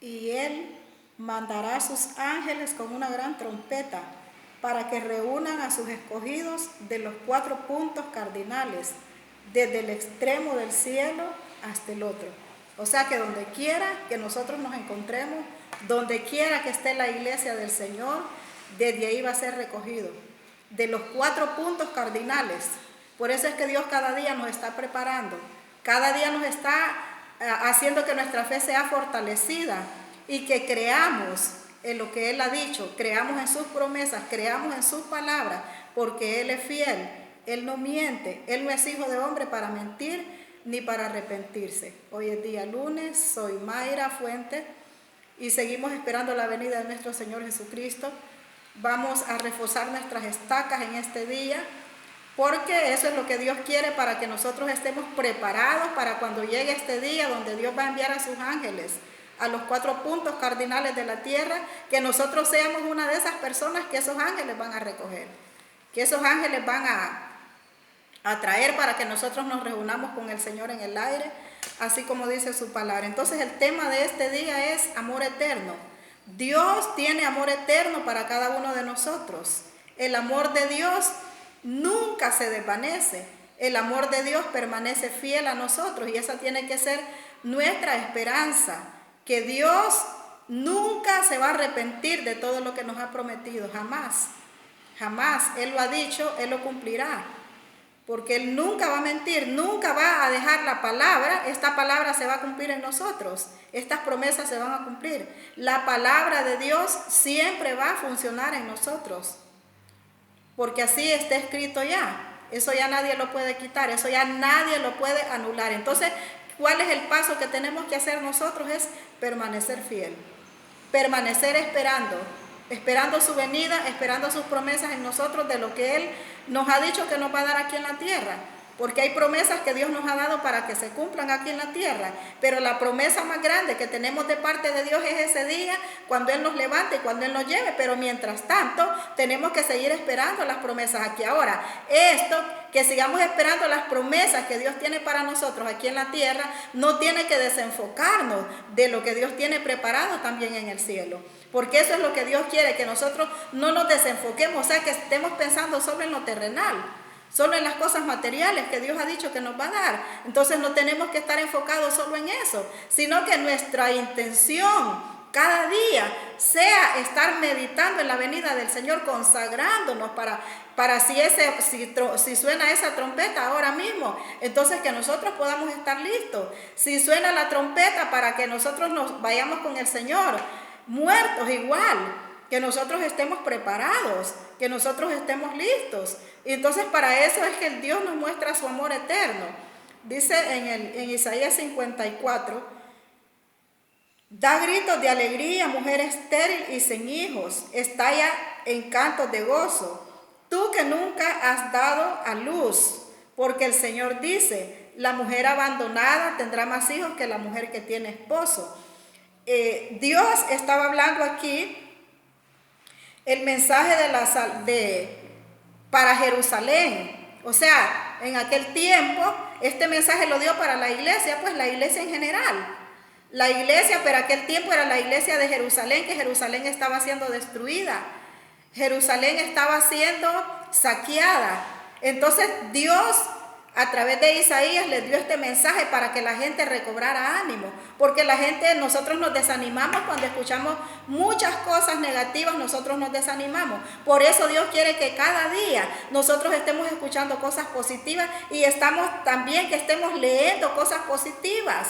y él mandará a sus ángeles con una gran trompeta para que reúnan a sus escogidos de los 4 puntos cardinales, desde el extremo del cielo hasta el otro. O sea que donde quiera que nosotros nos encontremos, donde quiera que esté la iglesia del Señor, desde ahí va a ser recogido, de los 4 puntos cardinales. Por eso es que Dios cada día nos está preparando, cada día nos está haciendo que nuestra fe sea fortalecida y que creamos en lo que Él ha dicho, creamos en sus promesas, creamos en sus palabras, porque Él es fiel, Él no miente, Él no es hijo de hombre para mentir ni para arrepentirse. Hoy es día lunes, soy Mayra Fuente y seguimos esperando la venida de nuestro Señor Jesucristo. Vamos a reforzar nuestras estacas en este día, porque eso es lo que Dios quiere, para que nosotros estemos preparados para cuando llegue este día donde Dios va a enviar a sus ángeles a los 4 puntos cardinales de la tierra, que nosotros seamos una de esas personas que esos ángeles van a recoger, que esos ángeles van a traer para que nosotros nos reunamos con el Señor en el aire, así como dice su palabra. Entonces el tema de este día es amor eterno. Dios tiene amor eterno para cada uno de nosotros. El amor de Dios nunca se desvanece. El amor de Dios permanece fiel a nosotros y esa tiene que ser nuestra esperanza, que Dios nunca se va a arrepentir de todo lo que nos ha prometido, jamás, jamás. Él lo ha dicho, Él lo cumplirá, porque Él nunca va a mentir, nunca va a dejar la palabra. Esta palabra se va a cumplir en nosotros, estas promesas se van a cumplir. La palabra de Dios siempre va a funcionar en nosotros, porque así está escrito ya. Eso ya nadie lo puede quitar, eso ya nadie lo puede anular. Entonces, ¿cuál es el paso que tenemos que hacer nosotros? Es permanecer fiel, permanecer esperando su venida, esperando sus promesas en nosotros, de lo que Él nos ha dicho que nos va a dar aquí en la tierra. Porque hay promesas que Dios nos ha dado para que se cumplan aquí en la tierra, pero la promesa más grande que tenemos de parte de Dios es ese día, cuando Él nos levante y cuando Él nos lleve. Pero mientras tanto tenemos que seguir esperando las promesas aquí ahora. Esto, que sigamos esperando las promesas que Dios tiene para nosotros aquí en la tierra, no tiene que desenfocarnos de lo que Dios tiene preparado también en el cielo, porque eso es lo que Dios quiere, que nosotros no nos desenfoquemos, o sea, que estemos pensando solo en lo terrenal, solo en las cosas materiales que Dios ha dicho que nos va a dar. Entonces no tenemos que estar enfocados solo en eso, sino que nuestra intención cada día sea estar meditando en la venida del Señor, consagrándonos para si suena esa trompeta ahora mismo, entonces que nosotros podamos estar listos. Si suena la trompeta para que nosotros nos vayamos con el Señor, muertos igual, que nosotros estemos preparados, que nosotros estemos listos. Y entonces para eso es que el Dios nos muestra su amor eterno. Dice en Isaías 54, da gritos de alegría, mujer estéril y sin hijos, estalla en cantos de gozo, tú que nunca has dado a luz, porque el Señor dice, la mujer abandonada tendrá más hijos que la mujer que tiene esposo. Dios estaba hablando aquí el mensaje para Jerusalén. O sea, en aquel tiempo este mensaje lo dio para la iglesia, pues la iglesia en general. La iglesia, pero aquel tiempo era la iglesia de Jerusalén, que Jerusalén estaba siendo destruida. Jerusalén estaba siendo saqueada. Entonces Dios, a través de Isaías, les dio este mensaje para que la gente recobrara ánimo, porque nosotros nos desanimamos cuando escuchamos muchas cosas negativas, nosotros nos desanimamos. Por eso Dios quiere que cada día nosotros estemos escuchando cosas positivas y también que estemos leyendo cosas positivas.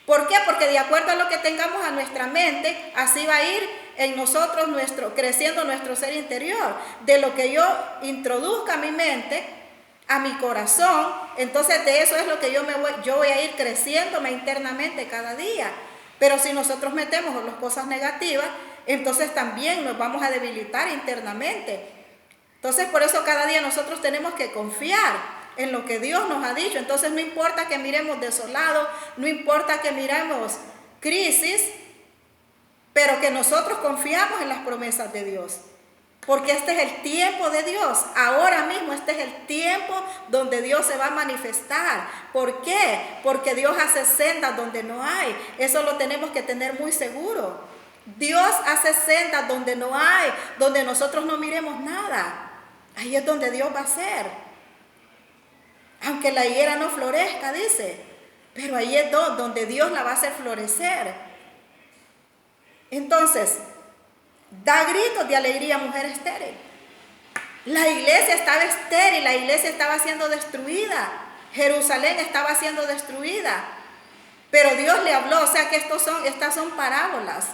¿Por qué? Porque de acuerdo a lo que tengamos a nuestra mente, así va a ir en nosotros creciendo nuestro ser interior. De lo que yo introduzca a mi mente, a mi corazón, entonces de eso es lo que yo voy a ir creciéndome internamente cada día. Pero si nosotros metemos las cosas negativas, entonces también nos vamos a debilitar internamente. Entonces por eso cada día nosotros tenemos que confiar en lo que Dios nos ha dicho. Entonces no importa que miremos desolados, no importa que miremos crisis, pero que nosotros confiamos en las promesas de Dios. Porque este es el tiempo de Dios. Ahora mismo este es el tiempo donde Dios se va a manifestar. ¿Por qué? Porque Dios hace sendas donde no hay. Eso lo tenemos que tener muy seguro. Dios hace sendas donde no hay, donde nosotros no miremos nada. Ahí es donde Dios va a hacer. Aunque la higuera no florezca, dice. Pero ahí es donde Dios la va a hacer florecer. Entonces, da gritos de alegría, mujer estéril. La iglesia estaba estéril, la iglesia estaba siendo destruida. Jerusalén estaba siendo destruida. Pero Dios le habló, o sea que estas son parábolas.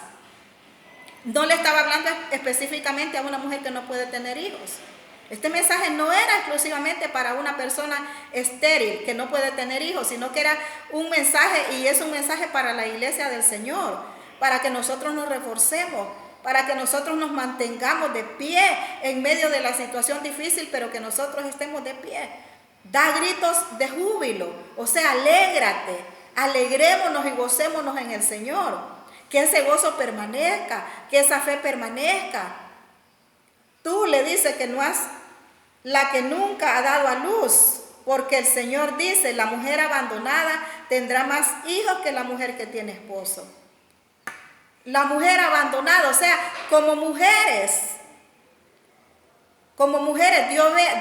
No le estaba hablando específicamente a una mujer que no puede tener hijos. Este mensaje no era exclusivamente para una persona estéril que no puede tener hijos, sino que era un mensaje, y es un mensaje para la iglesia del Señor, para que nosotros nos reforcemos, para que nosotros nos mantengamos de pie en medio de la situación difícil, pero que nosotros estemos de pie. Da gritos de júbilo, o sea, alégrate, alegrémonos y gocémonos en el Señor. Que ese gozo permanezca, que esa fe permanezca. Tú le dices que no has la que nunca ha dado a luz, porque el Señor dice, la mujer abandonada tendrá más hijos que la mujer que tiene esposo. La mujer abandonada, o sea, como mujeres,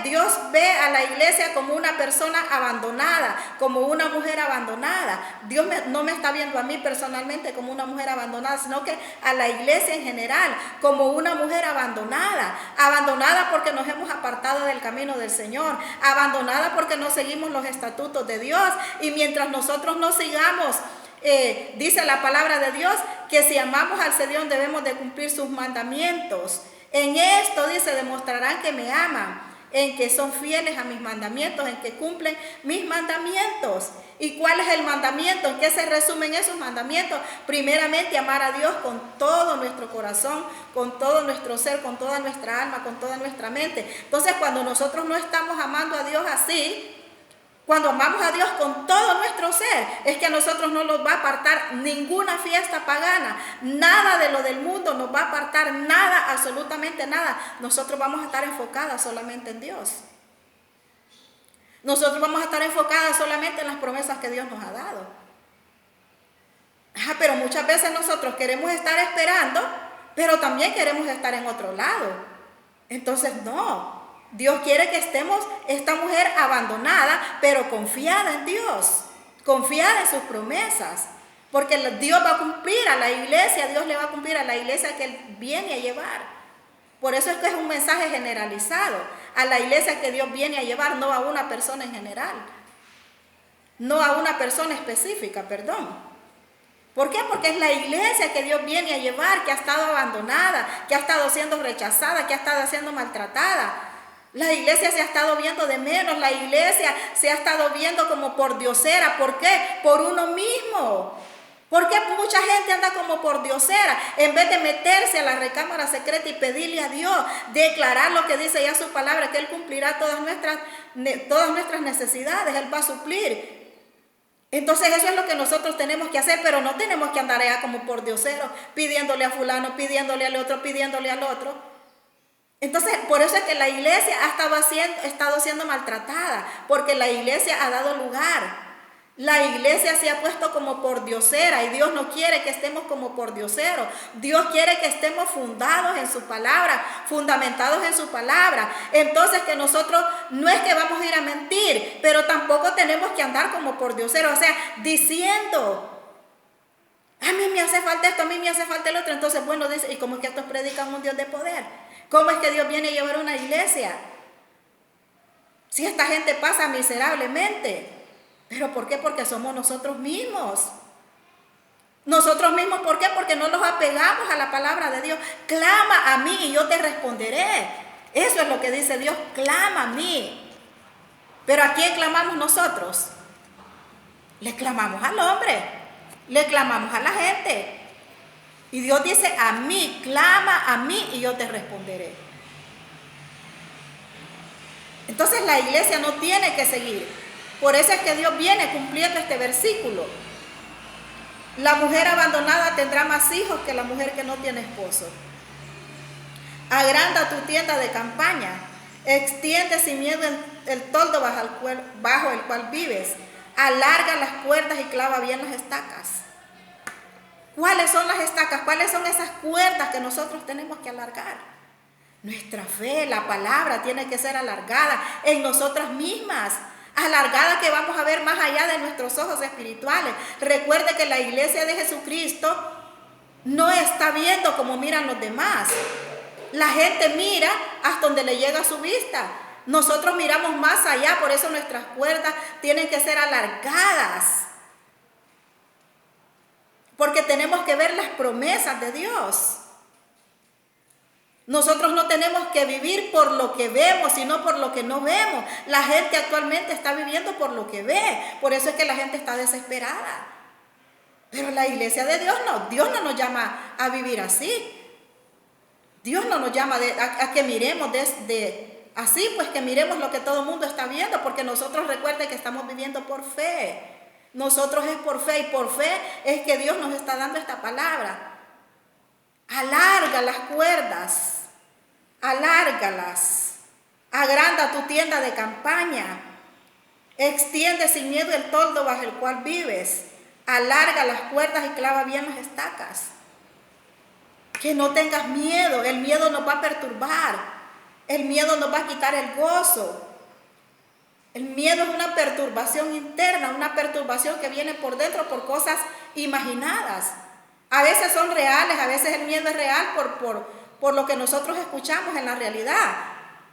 Dios ve a la iglesia como una persona abandonada, como una mujer abandonada. Dios no me está viendo a mí personalmente como una mujer abandonada, sino que a la iglesia en general como una mujer abandonada. Abandonada porque nos hemos apartado del camino del Señor, abandonada porque no seguimos los estatutos de Dios. Y mientras nosotros no sigamos, dice la palabra de Dios, que si amamos al Señor debemos de cumplir sus mandamientos. En esto, dice, demostrarán que me aman, en que son fieles a mis mandamientos, en que cumplen mis mandamientos. ¿Y cuál es el mandamiento? ¿En qué se resumen esos mandamientos? Primeramente, amar a Dios con todo nuestro corazón, con todo nuestro ser, con toda nuestra alma, con toda nuestra mente. Entonces, cuando nosotros no estamos amando a Dios así, cuando amamos a Dios con todo nuestro ser, es que a nosotros no nos va a apartar ninguna fiesta pagana, nada de lo del mundo nos va a apartar, nada, absolutamente nada. Nosotros vamos a estar enfocadas solamente en Dios. Nosotros vamos a estar enfocadas solamente en las promesas que Dios nos ha dado. Pero muchas veces nosotros queremos estar esperando, pero también queremos estar en otro lado. Entonces no. Dios quiere que estemos, esta mujer abandonada, pero confiada en Dios, confiada en sus promesas, porque Dios va a cumplir a la iglesia, Dios le va a cumplir a la iglesia que Él viene a llevar. Por eso es que es un mensaje generalizado, a la iglesia que Dios viene a llevar, no a una persona en general, no a una persona específica, perdón. ¿Por qué? Porque es la iglesia que Dios viene a llevar, que ha estado abandonada, que ha estado siendo rechazada, que ha estado siendo maltratada. La iglesia se ha estado viendo de menos, la iglesia se ha estado viendo como por diosera. ¿Por qué? Por uno mismo. Porque mucha gente anda como por diosera, en vez de meterse a la recámara secreta y pedirle a Dios, declarar lo que dice ya su palabra, que Él cumplirá todas nuestras necesidades, Él va a suplir. Entonces eso es lo que nosotros tenemos que hacer, pero no tenemos que andar allá como por diosero, pidiéndole a fulano, pidiéndole al otro, pidiéndole al otro. Entonces, por eso es que la iglesia ha estado siendo maltratada, porque la iglesia ha dado lugar. La iglesia se ha puesto como por diosera y Dios no quiere que estemos como por dioseros. Dios quiere que estemos fundados en su palabra, fundamentados en su palabra. Entonces que nosotros no es que vamos a ir a mentir, pero tampoco tenemos que andar como por dioseros, o sea, diciendo, a mí me hace falta esto, a mí me hace falta el otro. Entonces, bueno, dice, ¿y cómo es que estos predican un Dios de poder? ¿Cómo es que Dios viene a llevar una iglesia? Si esta gente pasa miserablemente. ¿Pero por qué? Porque somos nosotros mismos. Nosotros mismos, ¿por qué? Porque no nos apegamos a la palabra de Dios. Clama a mí y yo te responderé. Eso es lo que dice Dios, clama a mí. Pero ¿a quién clamamos nosotros? Le clamamos al hombre, le clamamos a la gente. Y Dios dice, a mí, clama a mí y yo te responderé. Entonces la iglesia no tiene que seguir. Por eso es que Dios viene cumpliendo este versículo. La mujer abandonada tendrá más hijos que la mujer que no tiene esposo. Agranda tu tienda de campaña. Extiende sin miedo el toldo bajo el cual vives. Alarga las cuerdas y clava bien las estacas. ¿Cuáles son las estacas? ¿Cuáles son esas cuerdas que nosotros tenemos que alargar? Nuestra fe, la palabra tiene que ser alargada en nosotras mismas. Alargada que vamos a ver más allá de nuestros ojos espirituales. Recuerde que la iglesia de Jesucristo no está viendo como miran los demás. La gente mira hasta donde le llega a su vista. Nosotros miramos más allá, por eso nuestras cuerdas tienen que ser alargadas. Porque tenemos que ver las promesas de Dios. Nosotros no tenemos que vivir por lo que vemos, sino por lo que no vemos. La gente actualmente está viviendo por lo que ve. Por eso es que la gente está desesperada. Pero la iglesia de Dios no. Dios no nos llama a vivir así. Dios no nos llama a que miremos así, pues que miremos lo que todo el mundo está viendo. Porque nosotros recuerden que estamos viviendo por fe. Nosotros es por fe, y por fe es que Dios nos está dando esta palabra. Alarga las cuerdas, alárgalas, agranda tu tienda de campaña, extiende sin miedo el toldo bajo el cual vives, alarga las cuerdas y clava bien las estacas. Que no tengas miedo, el miedo nos va a perturbar, el miedo nos va a quitar el gozo. El miedo es una perturbación interna, una perturbación que viene por dentro por cosas imaginadas. A veces son reales, a veces el miedo es real por lo que nosotros escuchamos en la realidad,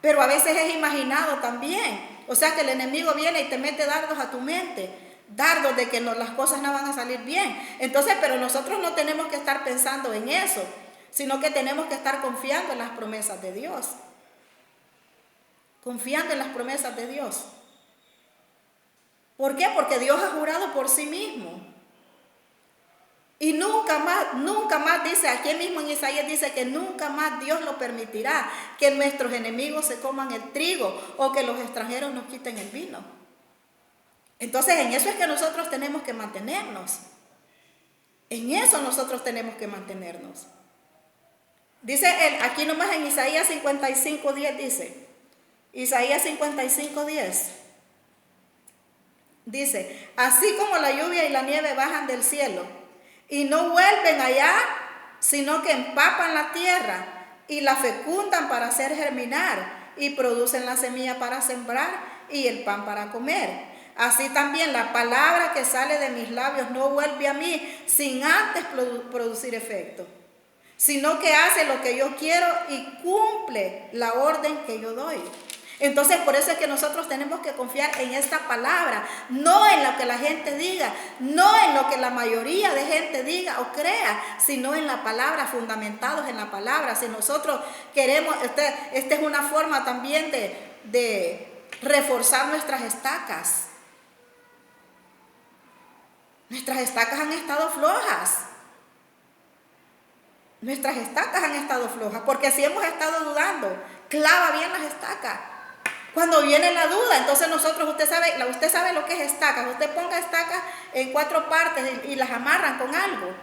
pero a veces es imaginado también. O sea que el enemigo viene y te mete dardos a tu mente, dardos de que las cosas no van a salir bien. Entonces, pero nosotros no tenemos que estar pensando en eso, sino que tenemos que estar confiando en las promesas de Dios. Confiando en las promesas de Dios. ¿Por qué? Porque Dios ha jurado por sí mismo. Y nunca más dice, aquí mismo en Isaías dice que nunca más Dios lo permitirá que nuestros enemigos se coman el trigo o que los extranjeros nos quiten el vino. Entonces en eso es que nosotros tenemos que mantenernos. En eso nosotros tenemos que mantenernos. Dice él, aquí nomás en Isaías 55:10 dice, Isaías 55:10. Dice, así como la lluvia y la nieve bajan del cielo y no vuelven allá, sino que empapan la tierra y la fecundan para hacer germinar y producen la semilla para sembrar y el pan para comer. Así también la palabra que sale de mis labios no vuelve a mí sin antes producir efecto, sino que hace lo que yo quiero y cumple la orden que yo doy. Entonces por eso es que nosotros tenemos que confiar en esta palabra, no en lo que la gente diga, no en lo que la mayoría de gente diga o crea, sino en la palabra, fundamentados en la palabra. Si nosotros queremos, esta es una forma también de reforzar nuestras estacas. Nuestras estacas han estado flojas. Nuestras estacas han estado flojas, porque si hemos estado dudando, clava bien las estacas. Cuando viene la duda, entonces nosotros, usted sabe lo que es estacas. Usted ponga estacas en 4 partes y las amarran con algo.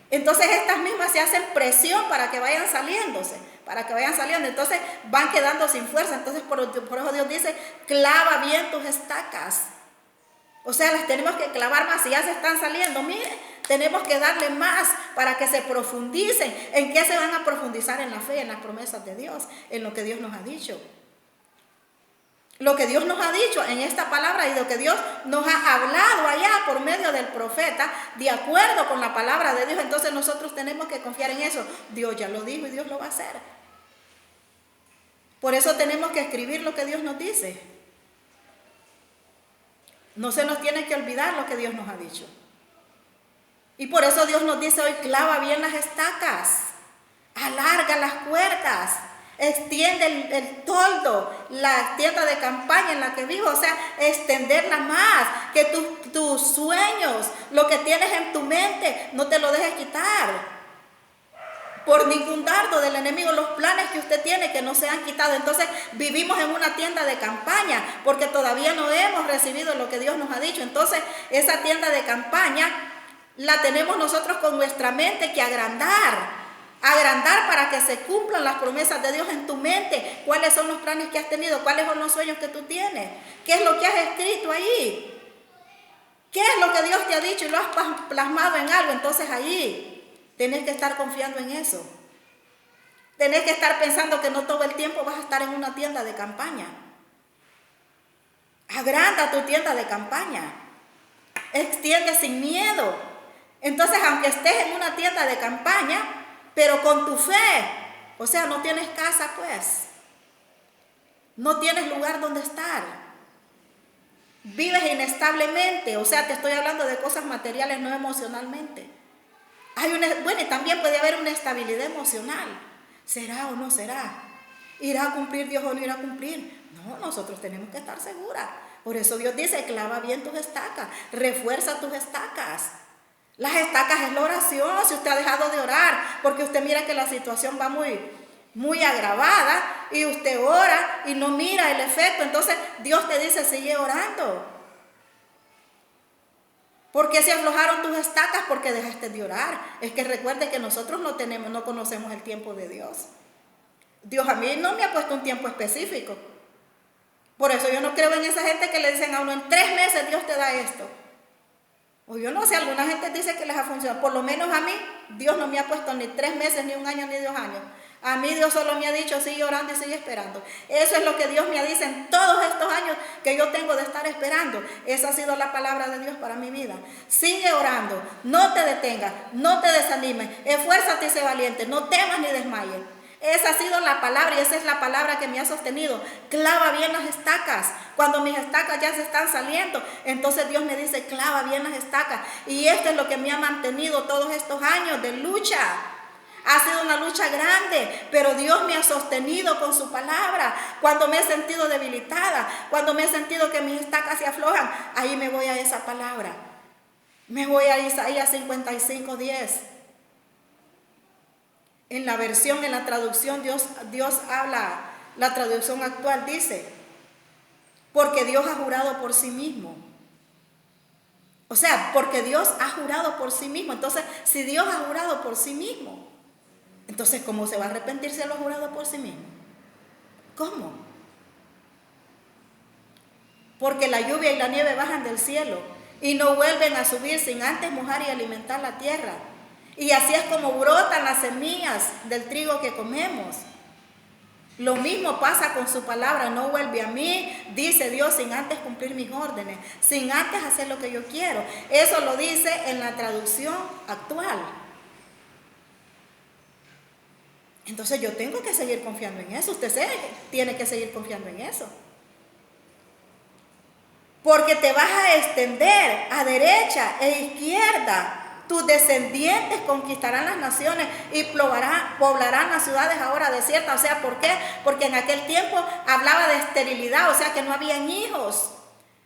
Entonces estas mismas se hacen presión para que vayan saliéndose, Entonces van quedando sin fuerza. Entonces por eso Dios dice, clava bien tus estacas. O sea, las tenemos que clavar más. Si ya se están saliendo, mire, tenemos que darle más para que se profundicen. ¿En qué se van a profundizar? En la fe, en las promesas de Dios, en lo que Dios nos ha dicho. Lo que Dios nos ha dicho en esta palabra y lo que Dios nos ha hablado allá por medio del profeta, de acuerdo con la palabra de Dios. Entonces nosotros tenemos que confiar en eso. Dios ya lo dijo y Dios lo va a hacer. Por eso tenemos que escribir lo que Dios nos dice. No se nos tiene que olvidar lo que Dios nos ha dicho. Y por eso Dios nos dice hoy, clava bien las estacas, alarga las cuerdas, extiende el toldo, la tienda de campaña en la que vivo, o sea, extenderla más, que tus sueños, lo que tienes en tu mente, no te lo dejes quitar por ningún dardo del enemigo. Los planes que usted tiene que no se han quitado. Entonces vivimos en una tienda de campaña porque todavía no hemos recibido lo que Dios nos ha dicho. Entonces esa tienda de campaña la tenemos nosotros con nuestra mente que agrandar, agrandar para que se cumplan las promesas de Dios en tu mente. ¿Cuáles son los planes que has tenido? ¿Cuáles son los sueños que tú tienes? ¿Qué es lo que has escrito ahí? ¿Qué es lo que Dios te ha dicho y lo has plasmado en algo? Entonces allí tenés que estar confiando en eso. Tenés que estar pensando que no todo el tiempo vas a estar en una tienda de campaña. Agranda tu tienda de campaña. Extiende sin miedo. Entonces, aunque estés en una tienda de campaña, pero con tu fe, o sea, no tienes casa, pues. No tienes lugar donde estar. Vives inestablemente, o sea, te estoy hablando de cosas materiales, no emocionalmente. Bueno, y también puede haber una estabilidad emocional. ¿Será o no será? ¿Irá a cumplir Dios o no irá a cumplir? No, nosotros tenemos que estar seguras. Por eso Dios dice, clava bien tus estacas, refuerza tus estacas. Las estacas es la oración. Si usted ha dejado de orar, porque usted mira que la situación va muy agravada, y usted ora y no mira el efecto, entonces Dios te dice, sigue orando. ¿Por qué se aflojaron tus estacas? Porque dejaste de orar. Es que recuerde que nosotros no conocemos el tiempo de Dios. Dios a mí no me ha puesto un tiempo específico. Por eso yo no creo en esa gente que le dicen a uno, en 3 meses Dios te da esto. O yo no sé, alguna gente dice que les ha funcionado. Por lo menos a mí, Dios no me ha puesto ni 3 meses, ni 1 año, ni 2 años. A mí Dios solo me ha dicho, sigue orando y sigue esperando. Eso es lo que Dios me dice en todos estos años que yo tengo de estar esperando. Esa ha sido la palabra de Dios para mi vida. Sigue orando, no te detengas, no te desanimes, esfuérzate y sé valiente, no temas ni desmayes. Esa ha sido la palabra y esa es la palabra que me ha sostenido. Clava bien las estacas. Cuando mis estacas ya se están saliendo, entonces Dios me dice, clava bien las estacas. Y esto es lo que me ha mantenido todos estos años de lucha. Ha sido una lucha grande, pero Dios me ha sostenido con su palabra. Cuando me he sentido debilitada, cuando me he sentido que mis estacas se aflojan, ahí me voy a esa palabra. Me voy a Isaías 55:10. En la traducción Dios habla, la traducción actual dice, porque Dios ha jurado por sí mismo. O sea, porque Dios ha jurado por sí mismo. Entonces, si Dios ha jurado por sí mismo, entonces, ¿cómo se va a arrepentir si lo ha jurado por sí mismo? ¿Cómo? Porque la lluvia y la nieve bajan del cielo y no vuelven a subir sin antes mojar y alimentar la tierra. Y así es como brotan las semillas del trigo que comemos. Lo mismo pasa con su palabra, no vuelve a mí, dice Dios, sin antes cumplir mis órdenes, sin antes hacer lo que yo quiero. Eso lo dice en la traducción actual. Entonces yo tengo que seguir confiando en eso. Usted tiene que seguir confiando en eso. Porque te vas a extender a derecha e izquierda. Tus descendientes conquistarán las naciones y poblarán las ciudades ahora desiertas. O sea, ¿por qué? Porque en aquel tiempo hablaba de esterilidad, o sea que no habían hijos.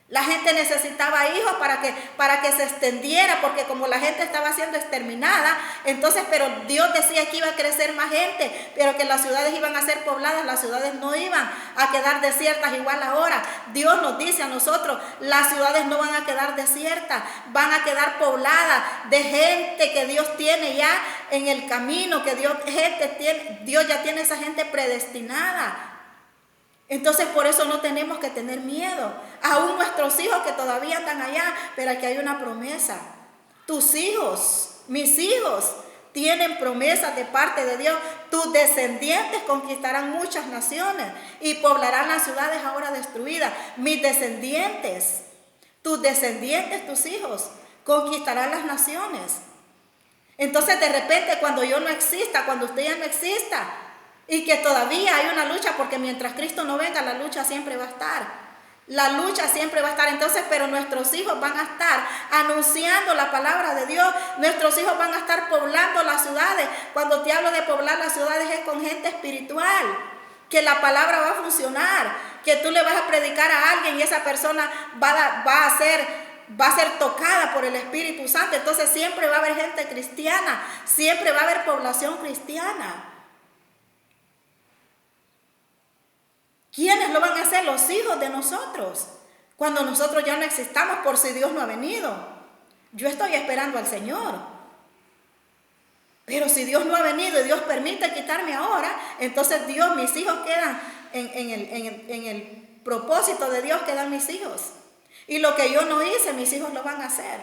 La gente necesitaba hijos para que se extendiera, porque como la gente estaba siendo exterminada, entonces, pero Dios decía que iba a crecer más gente, pero que las ciudades iban a ser pobladas, las ciudades no iban a quedar desiertas igual ahora. Dios nos dice a nosotros, las ciudades no van a quedar desiertas, van a quedar pobladas de gente que Dios tiene ya en el camino, que Dios ya tiene esa gente predestinada. Entonces por eso no tenemos que tener miedo. Aún nuestros hijos que todavía andan allá, pero aquí hay una promesa. Tus hijos, mis hijos, tienen promesas de parte de Dios. Tus descendientes conquistarán muchas naciones y poblarán las ciudades ahora destruidas. Mis descendientes, tus descendientes, tus hijos, conquistarán las naciones. Entonces de repente cuando yo no exista, cuando usted ya no exista, y que todavía hay una lucha, porque mientras Cristo no venga, la lucha siempre va a estar. La lucha siempre va a estar. Entonces, pero nuestros hijos van a estar anunciando la palabra de Dios. Nuestros hijos van a estar poblando las ciudades. Cuando te hablo de poblar las ciudades es con gente espiritual. Que la palabra va a funcionar. Que tú le vas a predicar a alguien y esa persona va a ser tocada por el Espíritu Santo. Entonces siempre va a haber gente cristiana. Siempre va a haber población cristiana. ¿Quiénes lo van a hacer? Los hijos de nosotros. Cuando nosotros ya no existamos, por si Dios no ha venido. Yo estoy esperando al Señor. Pero si Dios no ha venido y Dios permite quitarme ahora, entonces Dios, mis hijos quedan en el propósito de Dios, quedan mis hijos. Y lo que yo no hice, mis hijos lo van a hacer.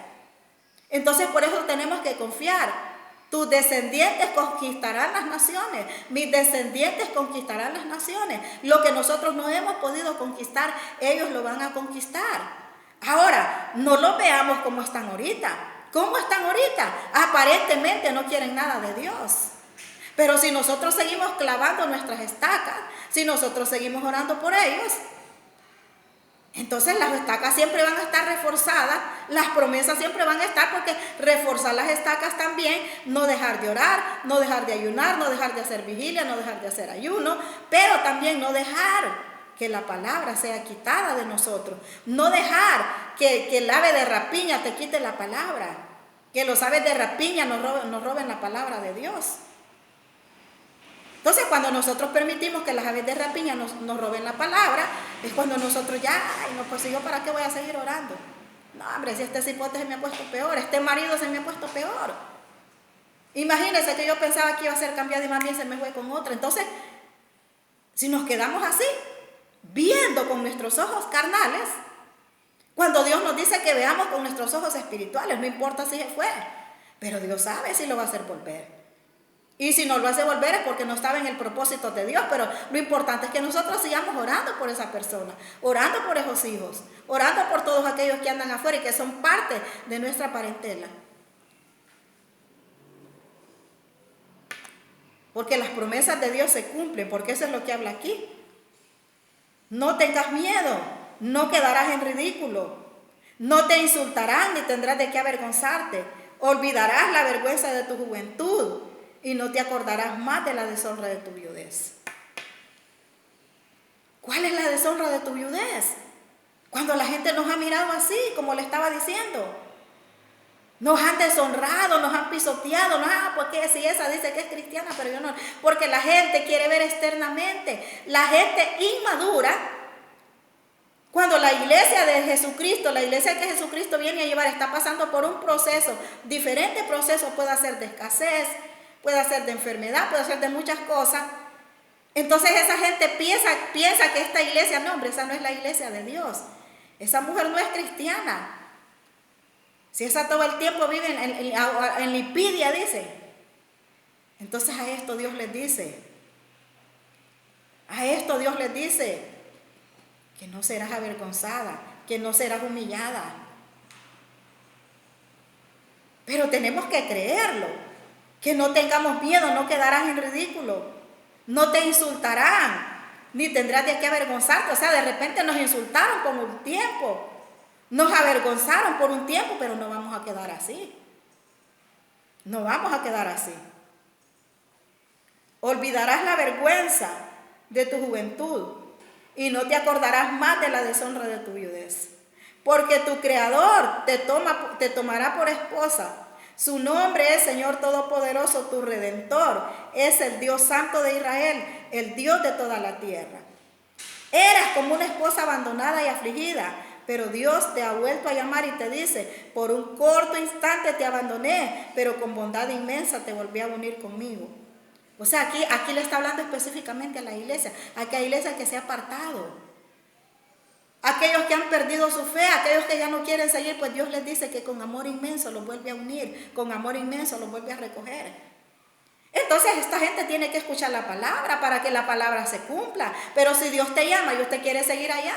Entonces por eso tenemos que confiar. Tus descendientes conquistarán las naciones. Mis descendientes conquistarán las naciones. Lo que nosotros no hemos podido conquistar, ellos lo van a conquistar. Ahora, no lo veamos como están ahorita. ¿Cómo están ahorita? Aparentemente no quieren nada de Dios. Pero si nosotros seguimos clavando nuestras estacas, si nosotros seguimos orando por ellos, entonces las estacas siempre van a estar reforzadas, las promesas siempre van a estar, porque reforzar las estacas también, no dejar de orar, no dejar de ayunar, no dejar de hacer vigilia, no dejar de hacer ayuno, pero también no dejar que la palabra sea quitada de nosotros, no dejar que el ave de rapiña te quite la palabra, que los aves de rapiña nos roben la palabra de Dios. Entonces cuando nosotros permitimos que las aves de rapiña nos roben la palabra, es cuando nosotros ya, ay no, pues yo para qué voy a seguir orando. No hombre, si este cipote se me ha puesto peor, este marido se me ha puesto peor. Imagínense que yo pensaba que iba a ser cambiado y más bien se me fue con otra. Entonces, si nos quedamos así, viendo con nuestros ojos carnales, cuando Dios nos dice que veamos con nuestros ojos espirituales, no importa si se fue, pero Dios sabe si lo va a hacer volver. Y si no lo hace volver es porque no estaba en el propósito de Dios, pero lo importante es que nosotros sigamos orando por esa persona, orando por esos hijos, orando por todos aquellos que andan afuera y que son parte de nuestra parentela. Porque las promesas de Dios se cumplen, porque eso es lo que habla aquí. No tengas miedo, no quedarás en ridículo, no te insultarán ni tendrás de qué avergonzarte, olvidarás la vergüenza de tu juventud y no te acordarás más de la deshonra de tu viudez. ¿Cuál es la deshonra de tu viudez? Cuando la gente nos ha mirado así, como le estaba diciendo. Nos han deshonrado, nos han pisoteado. No, porque si esa dice que es cristiana, pero yo no. Porque la gente quiere ver externamente. La gente inmadura, cuando la iglesia de Jesucristo, la iglesia que Jesucristo viene a llevar, está pasando por un proceso, diferente proceso, puede ser de escasez, puede ser de enfermedad, puede ser de muchas cosas. Entonces esa gente piensa que esta iglesia, no hombre, esa no es la iglesia de Dios. Esa mujer no es cristiana. Si esa todo el tiempo vive en lipidia, dice. Entonces a esto Dios les dice. A esto Dios les dice que no serás avergonzada, que no serás humillada. Pero tenemos que creerlo. Que no tengamos miedo, no quedarás en ridículo. No te insultarán, ni tendrás de qué avergonzarte. O sea, de repente nos insultaron por un tiempo. Nos avergonzaron por un tiempo, pero no vamos a quedar así. No vamos a quedar así. Olvidarás la vergüenza de tu juventud y no te acordarás más de la deshonra de tu viudez. Porque tu Creador te tomará por esposa. Su nombre es Señor Todopoderoso, tu Redentor. Es el Dios Santo de Israel, el Dios de toda la tierra. Eras como una esposa abandonada y afligida, pero Dios te ha vuelto a llamar y te dice, por un corto instante te abandoné, pero con bondad inmensa te volví a unir conmigo. O sea, aquí le está hablando específicamente a la iglesia, a aquella iglesia que se ha apartado. Aquellos que han perdido su fe, aquellos que ya no quieren seguir, pues Dios les dice que con amor inmenso los vuelve a unir, con amor inmenso los vuelve a recoger. Entonces esta gente tiene que escuchar la palabra para que la palabra se cumpla. Pero si Dios te llama y usted quiere seguir allá,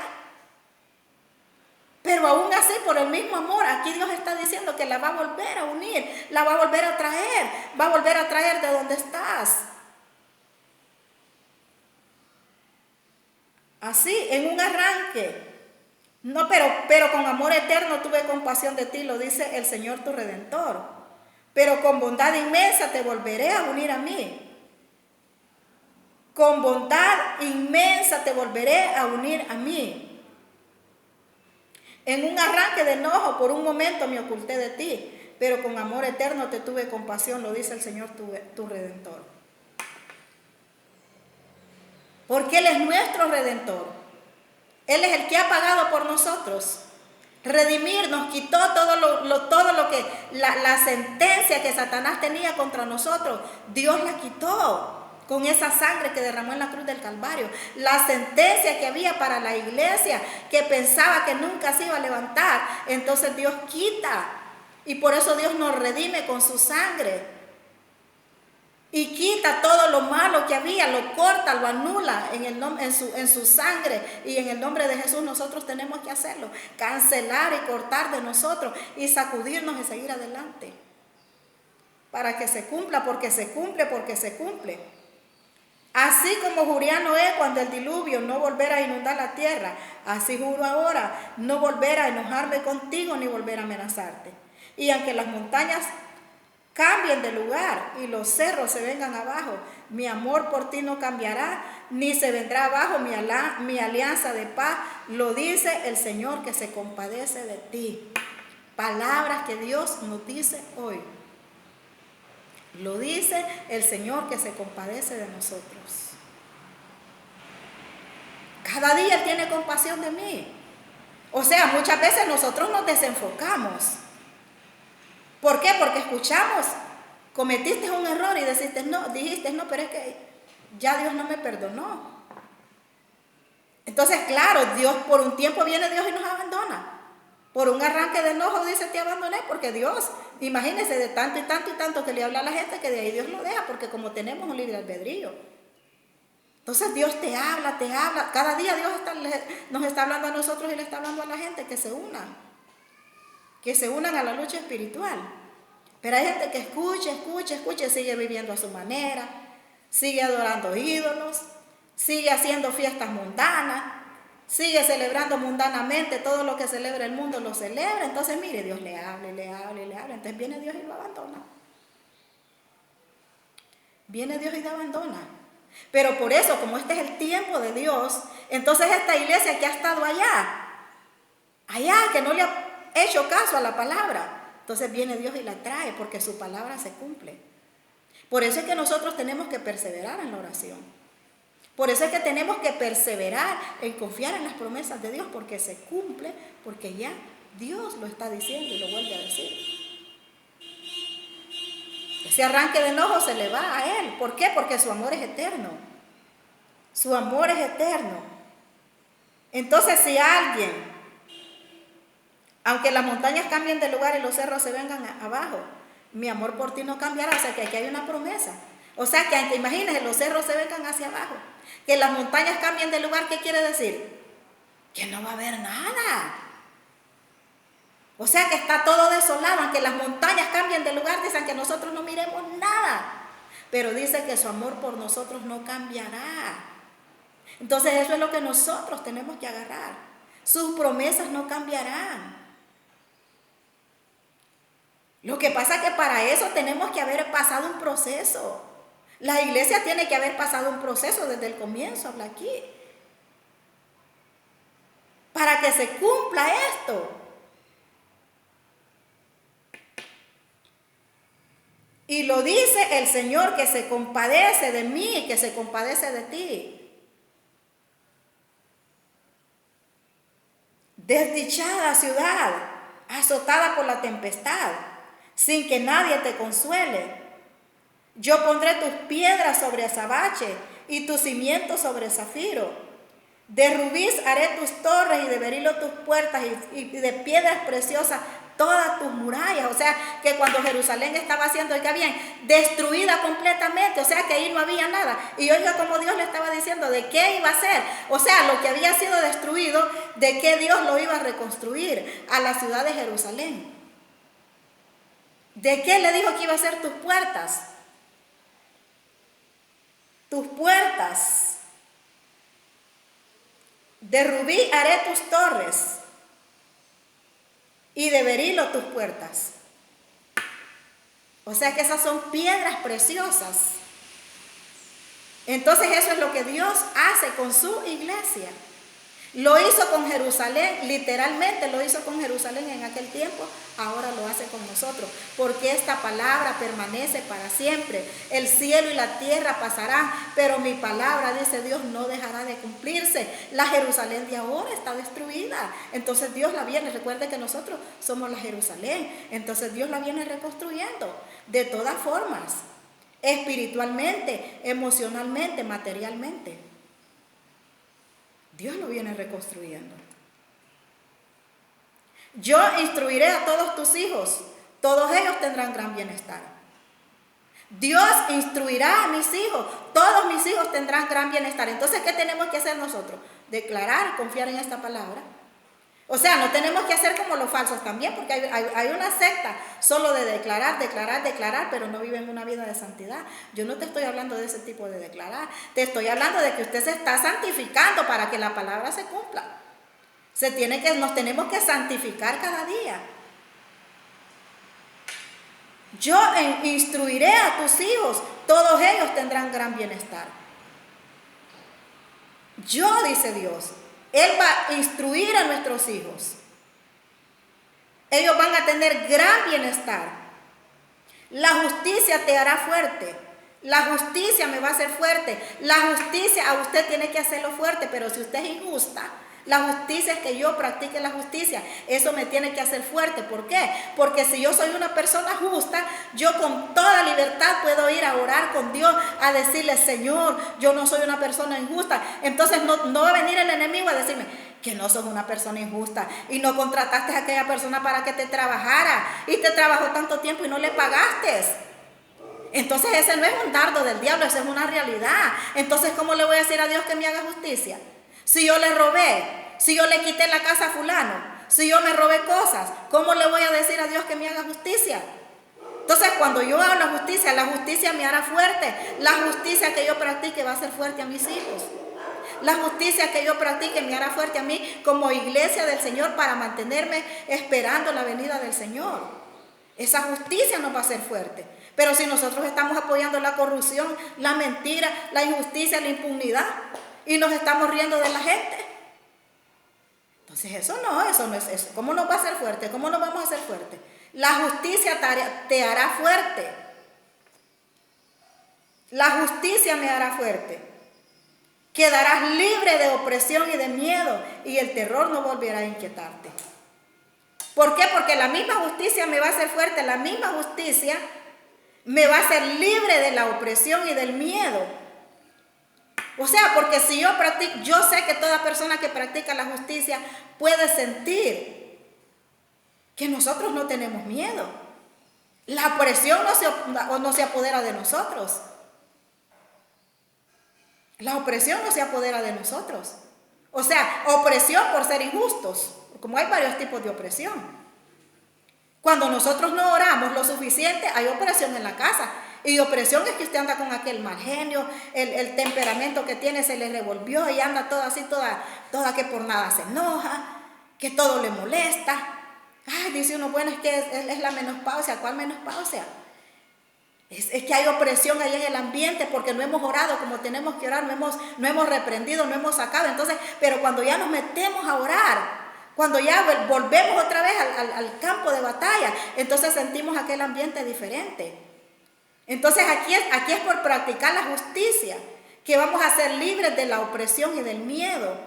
pero aún así, por el mismo amor, aquí Dios está diciendo que la va a volver a unir, la va a volver a traer de donde estás. Así, en un arranque. No, pero con amor eterno tuve compasión de ti, lo dice el Señor tu Redentor. Pero con bondad inmensa te volveré a unir a mí. Con bondad inmensa te volveré a unir a mí. En un arranque de enojo, por un momento me oculté de ti, pero con amor eterno te tuve compasión, lo dice el Señor tu Redentor. Porque Él es nuestro Redentor. Él es el que ha pagado por nosotros. redimir, nos quitó todo lo que, la sentencia que Satanás tenía contra nosotros. Dios la quitó con esa sangre que derramó en la cruz del Calvario. La sentencia que había para la iglesia, que pensaba que nunca se iba a levantar, entonces Dios quita. Y por eso Dios nos redime con su sangre. Y quita todo lo malo que había, lo corta, lo anula en su sangre. Y en el nombre de Jesús nosotros tenemos que hacerlo. Cancelar y cortar de nosotros y sacudirnos y seguir adelante. Para que se cumpla, porque se cumple, porque se cumple. Así como juré a Noé cuando el diluvio no volverá a inundar la tierra, así juro ahora no volver a enojarme contigo ni volver a amenazarte. Y aunque las montañas cambien de lugar y los cerros se vengan abajo, mi amor por ti no cambiará, ni se vendrá abajo mi alianza de paz, lo dice el Señor que se compadece de ti. Palabras que Dios nos dice hoy. Lo dice el Señor que se compadece de nosotros. Cada día Él tiene compasión de mí. O sea, muchas veces nosotros nos desenfocamos. ¿Por qué? Porque escuchamos, cometiste un error y dijiste no, pero es que ya Dios no me perdonó. Entonces, claro, Dios por un tiempo viene Dios y nos abandona. Por un arranque de enojo dice, te abandoné, porque Dios, imagínense, de tanto y tanto y tanto que le habla a la gente, que de ahí Dios lo deja, porque como tenemos un libre albedrío. Entonces Dios te habla, cada día Dios nos está hablando a nosotros y le está hablando a la gente que se unan a la lucha espiritual. Pero hay gente que escucha, sigue viviendo a su manera, sigue adorando ídolos, sigue haciendo fiestas mundanas, sigue celebrando mundanamente todo lo que celebra el mundo, lo celebra. Entonces, mire, Dios le habla. Entonces viene Dios y lo abandona. Viene Dios y lo abandona. Pero por eso, como este es el tiempo de Dios, entonces esta iglesia que ha estado allá, que no le ha hecho caso a la palabra, entonces viene Dios y la trae porque su palabra se cumple. Por eso es que nosotros tenemos que perseverar en la oración. Por eso es que tenemos que perseverar en confiar en las promesas de Dios, porque se cumple, porque ya Dios lo está diciendo y lo vuelve a decir. Ese arranque de enojo se le va a Él. ¿Por qué? Porque su amor es eterno. Su amor es eterno. Entonces, si alguien, aunque las montañas cambien de lugar y los cerros se vengan abajo, mi amor por ti no cambiará. O sea, que aquí hay una promesa. O sea, que aunque imagínense, los cerros se vengan hacia abajo, que las montañas cambien de lugar, ¿qué quiere decir? Que no va a haber nada. O sea, que está todo desolado. Aunque las montañas cambien de lugar, dicen que nosotros no miremos nada. Pero dice que su amor por nosotros no cambiará. Entonces eso es lo que nosotros tenemos que agarrar. Sus promesas no cambiarán. Lo que pasa es que para eso tenemos que haber pasado un proceso. La iglesia tiene que haber pasado un proceso desde el comienzo, habla aquí. Para que se cumpla esto. Y lo dice el Señor que se compadece de mí, que se compadece de ti. Desdichada ciudad, azotada por la tempestad, sin que nadie te consuele. Yo pondré tus piedras sobre azabache y tus cimientos sobre zafiro. De rubí haré tus torres y de berilo tus puertas y de piedras preciosas todas tus murallas. O sea, que cuando Jerusalén estaba siendo, oiga bien, destruida completamente, o sea, que ahí no había nada. Y oiga como Dios le estaba diciendo de qué iba a ser. O sea, lo que había sido destruido, de qué Dios lo iba a reconstruir a la ciudad de Jerusalén. ¿De qué le dijo que iba a ser tus puertas? Tus puertas. De rubí haré tus torres y de berilo tus puertas. O sea que esas son piedras preciosas. Entonces eso es lo que Dios hace con su iglesia. Lo hizo con Jerusalén, literalmente lo hizo con Jerusalén en aquel tiempo, ahora lo hace con nosotros, porque esta palabra permanece para siempre. El cielo y la tierra pasarán, pero mi palabra, dice Dios, no dejará de cumplirse. La Jerusalén de ahora está destruida, entonces Dios la viene, recuerde que nosotros somos la Jerusalén, entonces Dios la viene reconstruyendo de todas formas, espiritualmente, emocionalmente, materialmente. Dios lo viene reconstruyendo. Yo instruiré a todos tus hijos, todos ellos tendrán gran bienestar. Dios instruirá a mis hijos, todos mis hijos tendrán gran bienestar. Entonces, ¿qué tenemos que hacer nosotros? Declarar, confiar en esta palabra. O sea, no tenemos que hacer como los falsos también, porque hay una secta solo de declarar, pero no viven una vida de santidad. Yo no te estoy hablando de ese tipo de declarar, te estoy hablando de que usted se está santificando para que la palabra se cumpla. Nos tenemos que santificar cada día. Yo instruiré a tus hijos, todos ellos tendrán gran bienestar. Yo, dice Dios, Él va a instruir a nuestros hijos. Ellos van a tener gran bienestar. La justicia te hará fuerte. La justicia me va a hacer fuerte. La justicia a usted tiene que hacerlo fuerte, pero si usted es injusta, la justicia es que yo practique la justicia. Eso me tiene que hacer fuerte. ¿Por qué? Porque si yo soy una persona justa, yo con toda libertad puedo ir a orar con Dios, a decirle, Señor, yo no soy una persona injusta. Entonces no va a venir el enemigo a decirme que no sos una persona injusta y no contrataste a aquella persona para que te trabajara y te trabajó tanto tiempo y no le pagaste. Entonces ese no es un dardo del diablo, esa es una realidad. Entonces, ¿cómo le voy a decir a Dios que me haga justicia? Si yo le robé, si yo le quité la casa a fulano, si yo me robé cosas, ¿cómo le voy a decir a Dios que me haga justicia? Entonces, cuando yo hago la justicia me hará fuerte. La justicia que yo practique va a ser fuerte a mis hijos. La justicia que yo practique me hará fuerte a mí como iglesia del Señor para mantenerme esperando la venida del Señor. Esa justicia nos va a hacer fuerte. Pero si nosotros estamos apoyando la corrupción, la mentira, la injusticia, la impunidad, y nos estamos riendo de la gente, entonces eso no es eso. ¿Cómo nos va a hacer fuerte? ¿Cómo nos vamos a hacer fuerte? La justicia te hará fuerte. La justicia me hará fuerte. Quedarás libre de opresión y de miedo, y el terror no volverá a inquietarte. ¿Por qué? Porque la misma justicia me va a hacer fuerte, la misma justicia me va a hacer libre de la opresión y del miedo. O sea, porque si yo practico, yo sé que toda persona que practica la justicia puede sentir que nosotros no tenemos miedo. La opresión no se apodera de nosotros. La opresión no se apodera de nosotros. O sea, opresión por ser injustos, como hay varios tipos de opresión. Cuando nosotros no oramos lo suficiente, hay opresión en la casa. Y opresión es que usted anda con aquel mal genio, el temperamento que tiene se le revolvió y anda toda así, toda que por nada se enoja, que todo le molesta. Ay, dice uno, bueno, es que es la menopausia. ¿Cuál menopausia? Es que hay opresión ahí en el ambiente porque no hemos orado como tenemos que orar, no hemos reprendido, no hemos sacado. Entonces, pero cuando ya nos metemos a orar, cuando ya volvemos otra vez al campo de batalla, entonces sentimos aquel ambiente diferente. Entonces aquí es por practicar la justicia que vamos a ser libres de la opresión y del miedo.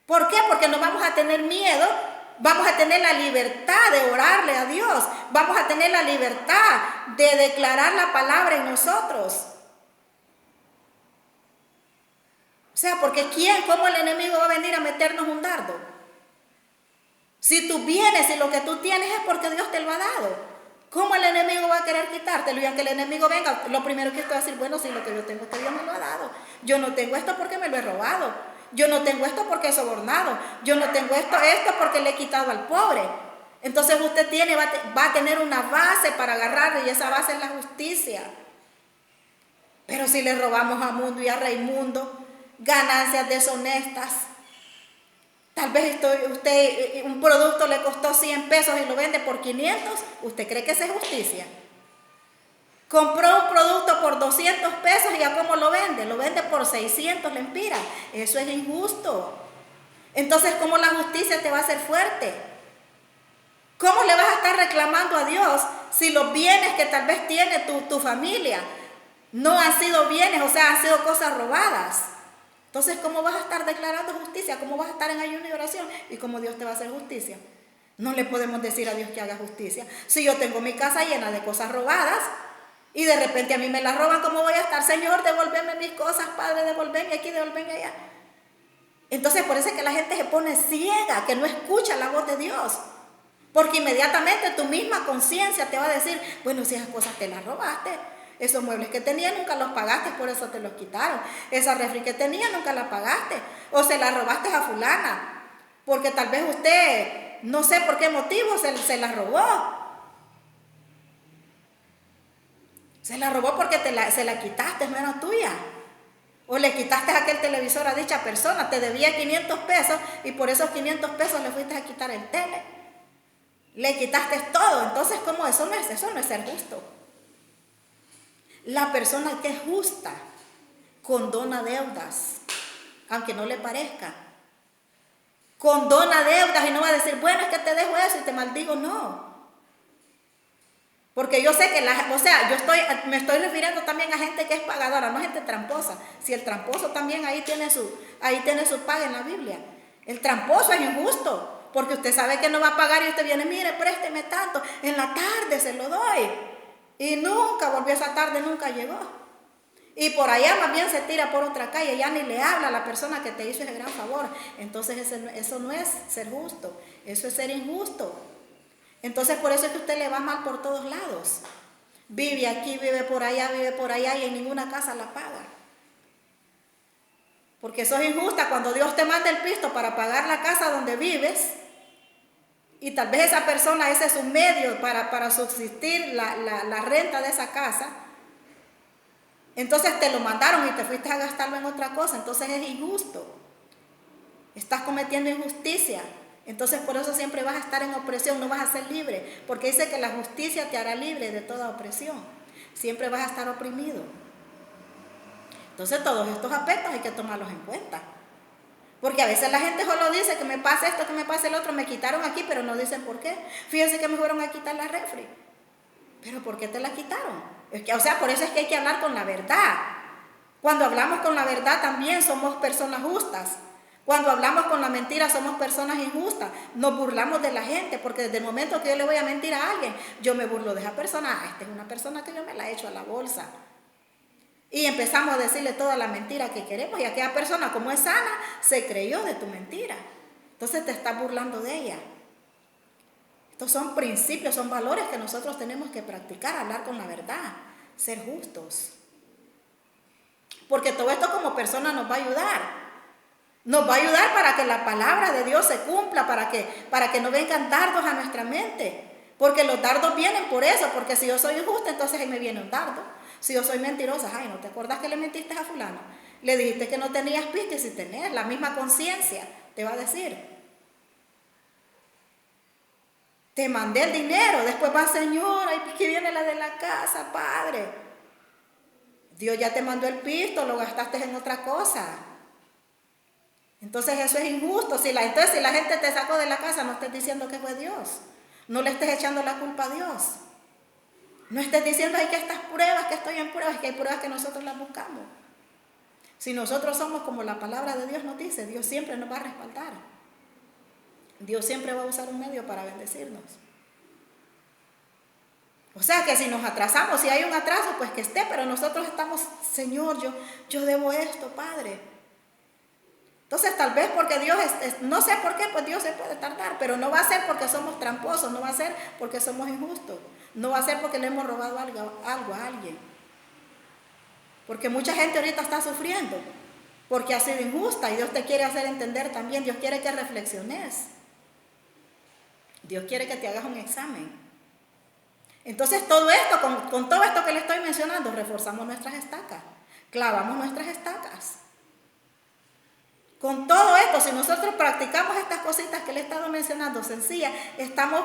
¿Por qué? Porque no vamos a tener miedo, vamos a tener la libertad de orarle a Dios, vamos a tener la libertad de declarar la palabra en nosotros. O sea, porque ¿cómo el enemigo va a venir a meternos un dardo? Si tú vienes y lo que tú tienes es porque Dios te lo ha dado. ¿Cómo el enemigo va a querer quitártelo? Y aunque el enemigo venga, lo primero que estoy a decir, bueno, si lo que yo tengo, que Dios me lo ha dado. Yo no tengo esto porque me lo he robado. Yo no tengo esto porque he sobornado. Yo no tengo esto porque le he quitado al pobre. Entonces usted va a tener una base para agarrarle y esa base es la justicia. Pero si le robamos a Mundo y a Raimundo ganancias deshonestas, tal vez usted un producto le costó 100 pesos y lo vende por 500. ¿Usted cree que esa es justicia? Compró un producto por 200 pesos y ¿a cómo lo vende? Lo vende por 600 lempiras. Eso es injusto. Entonces, ¿cómo la justicia te va a hacer fuerte? ¿Cómo le vas a estar reclamando a Dios si los bienes que tal vez tiene tu familia no han sido bienes, o sea, han sido cosas robadas? Entonces, ¿cómo vas a estar declarando justicia? ¿Cómo vas a estar en ayuno y oración? ¿Y cómo Dios te va a hacer justicia? No le podemos decir a Dios que haga justicia. Si yo tengo mi casa llena de cosas robadas y de repente a mí me las roban, ¿cómo voy a estar? Señor, devuélveme mis cosas, Padre, devuélveme aquí, devuélveme allá. Entonces, por eso es que la gente se pone ciega, que no escucha la voz de Dios. Porque inmediatamente tu misma conciencia te va a decir, bueno, si esas cosas te las robaste, esos muebles que tenías nunca los pagaste, por eso te los quitaron. Esa refri que tenías nunca la pagaste, o se la robaste a fulana, porque tal vez usted, no sé por qué motivo, se la robó. Se la robó porque se la quitaste, no era tuya. O le quitaste aquel televisor a dicha persona, te debía 500 pesos y por esos 500 pesos le fuiste a quitar el tele. Le quitaste todo. Entonces, ¿cómo? Eso no es ser justo. La persona que es justa condona deudas, aunque no le parezca. Condona deudas y no va a decir, bueno, es que te dejo eso y te maldigo. No. Porque yo sé que me estoy refiriendo también a gente que es pagadora, no gente tramposa. Si el tramposo también ahí tiene su paga en la Biblia. El tramposo es injusto. Porque usted sabe que no va a pagar y usted viene, mire, présteme tanto, en la tarde se lo doy. Y nunca volvió esa tarde, nunca llegó. Y por allá más bien se tira por otra calle, ya ni le habla a la persona que te hizo ese gran favor. Entonces eso no es ser justo, eso es ser injusto. Entonces por eso es que usted le va mal por todos lados. Vive aquí, vive por allá y en ninguna casa la paga. Porque sos injusta cuando Dios te manda el pisto para pagar la casa donde vives. Y tal vez esa persona, ese es su medio para subsistir la renta de esa casa. Entonces te lo mandaron y te fuiste a gastarlo en otra cosa. Entonces es injusto. Estás cometiendo injusticia. Entonces por eso siempre vas a estar en opresión, no vas a ser libre. Porque dice que la justicia te hará libre de toda opresión. Siempre vas a estar oprimido. Entonces todos estos aspectos hay que tomarlos en cuenta. Porque a veces la gente solo dice que me pasa esto, que me pasa el otro, me quitaron aquí, pero no dicen por qué. Fíjense que me fueron a quitar la refri. ¿Pero por qué te la quitaron? Por eso es que hay que hablar con la verdad. Cuando hablamos con la verdad también somos personas justas. Cuando hablamos con la mentira somos personas injustas. Nos burlamos de la gente, porque desde el momento que yo le voy a mentir a alguien, yo me burlo de esa persona. Esta es una persona que yo me la he hecho a la bolsa. Y empezamos a decirle toda la mentira que queremos y aquella persona, como es sana, se creyó de tu mentira. Entonces te estás burlando de ella. Estos son principios, son valores que nosotros tenemos que practicar, hablar con la verdad, ser justos. Porque todo esto como persona nos va a ayudar. Nos va a ayudar para que la palabra de Dios se cumpla, para que no vengan dardos a nuestra mente. Porque los dardos vienen por eso, porque si yo soy injusta, entonces ahí me viene un dardo. Si yo soy mentirosa, ay, ¿no te acuerdas que le mentiste a fulano? Le dijiste que no tenías pista y si tenés, la misma conciencia te va a decir. Te mandé el dinero, después va, señora, y que viene la de la casa, padre. Dios ya te mandó el pisto, lo gastaste en otra cosa. Entonces eso es injusto. Entonces si la gente te sacó de la casa, no estés diciendo que fue Dios. No le estés echando la culpa a Dios. No estés diciendo, hay que estas pruebas, que estoy en pruebas, que hay pruebas que nosotros las buscamos. Si nosotros somos como la palabra de Dios nos dice, Dios siempre nos va a respaldar. Dios siempre va a usar un medio para bendecirnos. O sea que si nos atrasamos, si hay un atraso, pues que esté, pero nosotros estamos, Señor, yo debo esto, Padre. Entonces tal vez porque Dios, no sé por qué, pues Dios se puede tardar, pero no va a ser porque somos tramposos, no va a ser porque somos injustos. No va a ser porque le hemos robado algo a alguien. Porque mucha gente ahorita está sufriendo porque ha sido injusta y Dios te quiere hacer entender también. Dios quiere que reflexiones. Dios quiere que te hagas un examen. Entonces todo esto, con todo esto que le estoy mencionando, reforzamos nuestras estacas. Clavamos nuestras estacas. Con todo esto, si nosotros practicamos estas cositas que le he estado mencionando, sencillas, estamos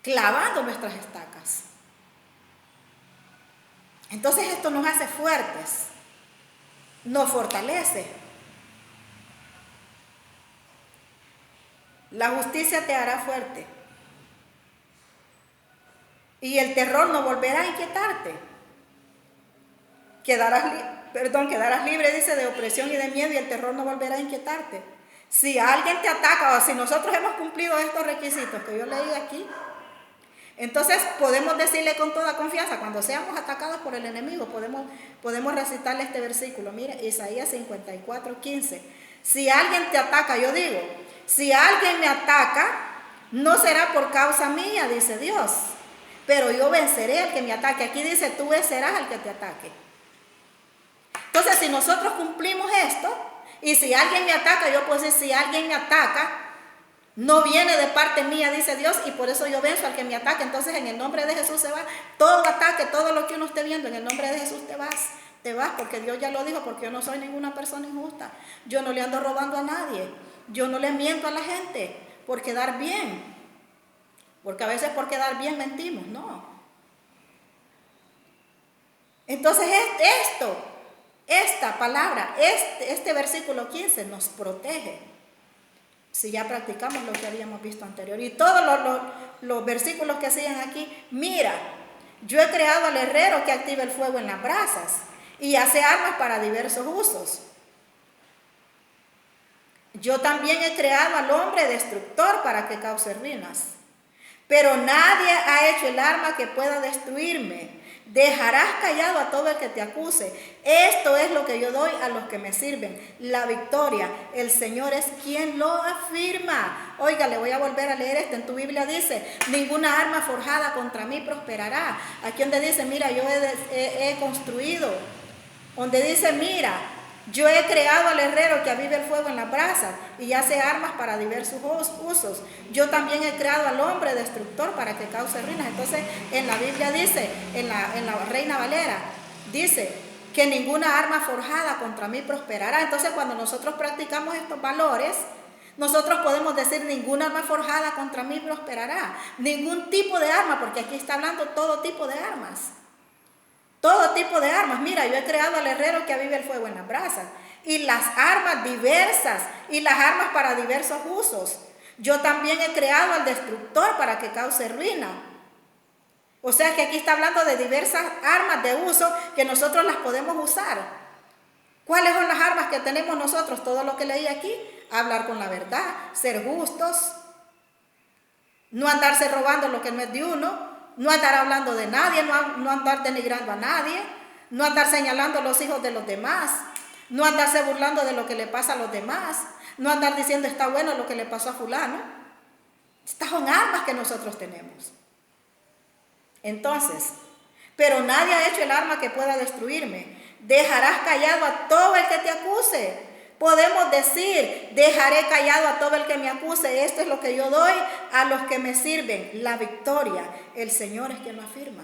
clavando nuestras estacas. Entonces esto nos hace fuertes, nos fortalece. La justicia te hará fuerte. Y el terror no volverá a inquietarte. Quedarás libre, dice, de opresión y de miedo, y el terror no volverá a inquietarte. Si alguien te ataca, o si nosotros hemos cumplido estos requisitos que yo leí aquí, entonces podemos decirle con toda confianza, cuando seamos atacados por el enemigo, podemos recitarle este versículo. Mire, Isaías 54:15. Si alguien te ataca, yo digo, si alguien me ataca, no será por causa mía, dice Dios, pero yo venceré al que me ataque. Aquí dice, tú vencerás al que te ataque. Entonces, si nosotros cumplimos esto, y si alguien me ataca, yo puedo decir, si alguien me ataca, no viene de parte mía, dice Dios, y por eso yo venzo al que me ataque. Entonces, en el nombre de Jesús se va todo ataque, todo lo que uno esté viendo, en el nombre de Jesús te vas, porque Dios ya lo dijo, porque yo no soy ninguna persona injusta. Yo no le ando robando a nadie, yo no le miento a la gente por quedar bien, porque a veces por quedar bien mentimos, no. Entonces, esta palabra, este versículo 15 nos protege si ya practicamos lo que habíamos visto anterior. Y todos los versículos que siguen aquí, mira, yo he creado al herrero que activa el fuego en las brasas y hace armas para diversos usos. Yo también he creado al hombre destructor para que cause ruinas. Pero nadie ha hecho el arma que pueda destruirme. Dejarás callado a todo el que te acuse. Esto es lo que yo doy a los que me sirven. La victoria, el Señor es quien lo afirma. Oiga, le voy a volver a leer esto. En tu Biblia dice, ninguna arma forjada contra mí prosperará. Aquí donde dice, mira, yo he construido. Donde dice, mira, yo he creado al herrero que aviva el fuego en las brasas y hace armas para diversos usos. Yo también he creado al hombre destructor para que cause ruinas. Entonces, en la Biblia dice, en la Reina Valera, dice que ninguna arma forjada contra mí prosperará. Entonces, cuando nosotros practicamos estos valores, nosotros podemos decir, ninguna arma forjada contra mí prosperará. Ningún tipo de arma, porque aquí está hablando todo tipo de armas. Todo tipo de armas. Mira, yo he creado al herrero que aviva el fuego en las brasas. Y las armas diversas. Y las armas para diversos usos. Yo también he creado al destructor para que cause ruina. O sea que aquí está hablando de diversas armas de uso que nosotros las podemos usar. ¿Cuáles son las armas que tenemos nosotros? Todo lo que leí aquí. Hablar con la verdad. Ser justos. No andarse robando lo que no es de uno. No andar hablando de nadie, no andar denigrando a nadie, no andar señalando a los hijos de los demás, no andarse burlando de lo que le pasa a los demás, no andar diciendo está bueno lo que le pasó a fulano. Estas son armas que nosotros tenemos. Entonces, pero nadie ha hecho el arma que pueda destruirme. Dejarás callado a todo el que te acuse. Podemos decir, dejaré callado a todo el que me acuse. Esto es lo que yo doy a los que me sirven. La victoria, el Señor es quien lo afirma.